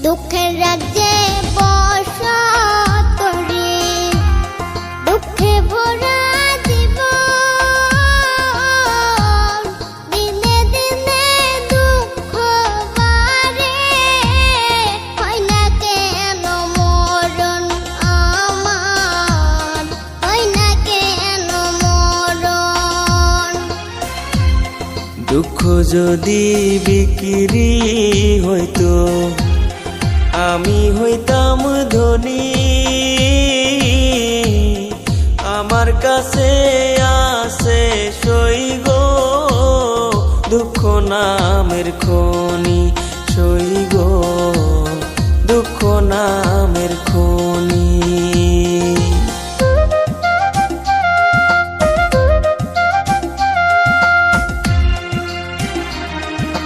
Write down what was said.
দুঃখের রাজ্যে বসত রে, দুঃখে ভরা জীবন, দিনে দিনে দুঃখ বাড়ে, হয় না কেন মরণ আমার, হয় না কেন মরণ। দুঃখ যদি বিক্রি হইতো আমি হইতাম ধনী, আমার কাছে আছে সই গো দুঃখ নামের খনি, সই গো দুঃখ নামের খনি।